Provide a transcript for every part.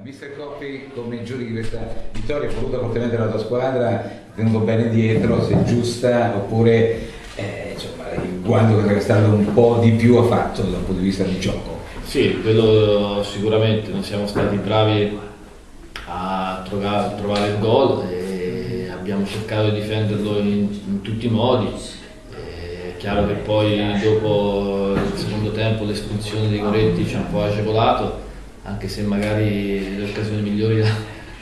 Mister Coppi, come giudichi questa vittoria? È voluta fortemente la tua squadra, tenuto bene dietro, se è giusta oppure insomma, il guanto che sarebbe stato un po' di più ha fatto dal punto di vista di gioco? Sì, quello sicuramente, non siamo stati bravi a trovare il gol e abbiamo cercato di difenderlo in tutti i modi. È chiaro che poi dopo il secondo tempo l'espulsione dei Coretti ci ha un po' agevolato, anche se magari le occasioni migliori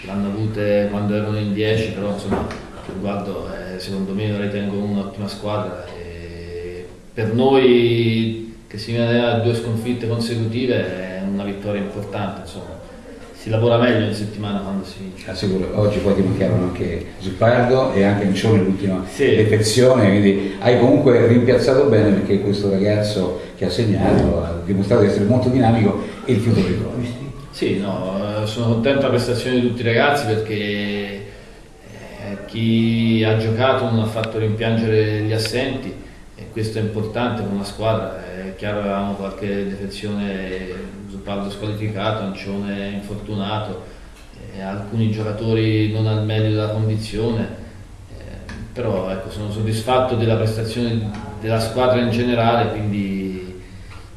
l'hanno avute quando erano in 10, però insomma riguardo secondo me la ritengo un'ottima squadra. E per noi che si viene a 2 sconfitte consecutive è una vittoria importante, insomma. Si lavora meglio in settimana quando si vince. Sicuro, oggi poi ti mancavano anche Zuppardo e anche Mincione l'ultima sì. defezione, quindi hai comunque rimpiazzato bene perché questo ragazzo che ha segnato ha dimostrato di essere molto dinamico e il futuro dei cronisti. Sì, no, sono contento della prestazione di tutti i ragazzi perché chi ha giocato non ha fatto rimpiangere gli assenti e questo è importante per una squadra. È chiaro che avevamo qualche defezione, Zuppardo squalificato, Ancione infortunato, alcuni giocatori non al meglio della condizione, però ecco, sono soddisfatto della prestazione della squadra in generale, quindi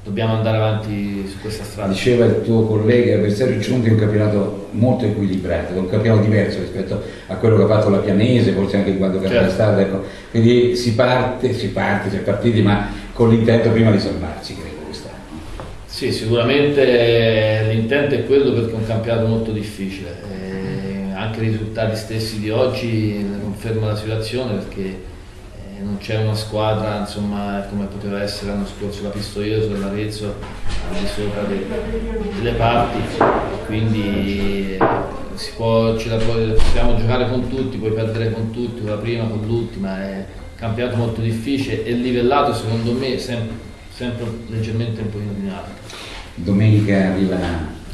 dobbiamo andare avanti su questa strada. Diceva il tuo collega avversario Giunti, un campionato molto equilibrato, un campionato diverso rispetto a quello che ha fatto la Pianese, forse anche quando è stato, ecco. Quindi si è partiti ma con l'intento prima di salvarsi, credo quest'anno. Sì, sicuramente l'intento è quello perché è un campionato molto difficile, anche i risultati stessi di oggi confermano la situazione perché non c'è una squadra insomma, come poteva essere l'anno scorso la Pistoioso e l'Arezzo al di sopra delle parti, quindi possiamo giocare con tutti, puoi perdere con tutti, con la prima, con l'ultima, è un campionato molto difficile e livellato secondo me sempre leggermente un pochino in alto. Domenica arriva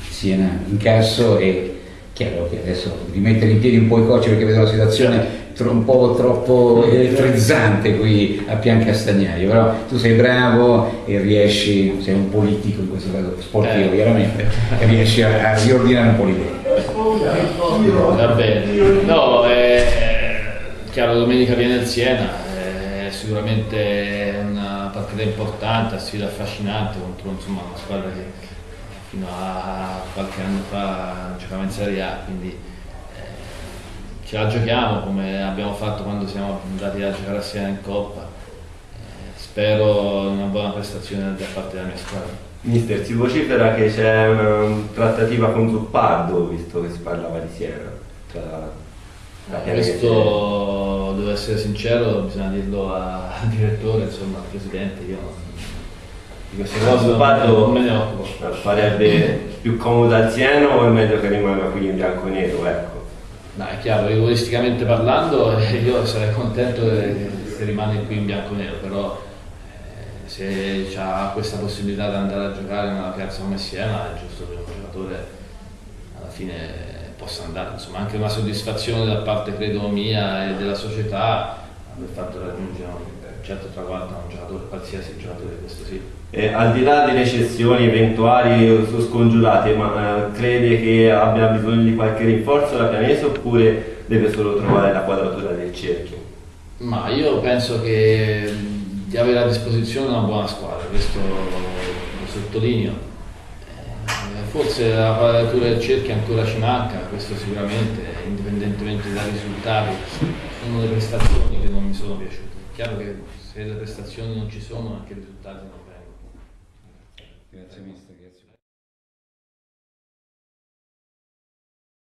Siena in Casso e chiaro che adesso rimettere in piedi un po' i coach perché vedo la situazione un po' troppo elettrizzante qui a Piancastagnaio, però tu sei bravo e riesci, sei un politico in questo caso sportivo chiaramente, e riesci a riordinare un po' l'idea. Va bene, no, chiaro domenica viene il Siena, è sicuramente una partita importante, una sfida affascinante contro insomma, una squadra che fino a qualche anno fa giocava in Serie A, quindi ce la giochiamo come abbiamo fatto quando siamo andati a giocare a Siena in Coppa. Spero una buona prestazione da parte della mia squadra. Mister, si vocifera che c'è una trattativa con Zuppardo, visto che si parlava di Siena. Questo, devo essere sincero, bisogna dirlo al direttore, insomma, al presidente, io di queste cose non me ne occupo. Farebbe più comodo al Siena o è meglio che rimanga qui in bianco-nero? Ecco. No, è chiaro, egoisticamente parlando io sarei contento se rimane qui in bianco-nero, però se ha questa possibilità di andare a giocare in una piazza come Siena è giusto che un giocatore alla fine possa andare, insomma anche una soddisfazione da parte credo mia e della società aver fatto raggiungere un certo traguardo a un giocatore, qualsiasi giocatore, questo sì. Al di là delle cessioni eventuali o scongiurate, ma crede che abbia bisogno di qualche rinforzo la Pianese oppure deve solo trovare la quadratura del cerchio? Ma io penso che di avere a disposizione una buona squadra, questo lo sottolineo. Forse la quadratura del cerchio ancora ci manca, questo sicuramente, indipendentemente dai risultati. Sono le prestazioni che non mi sono piaciute. È chiaro che se le prestazioni non ci sono anche i risultati non vengono. Grazie mister.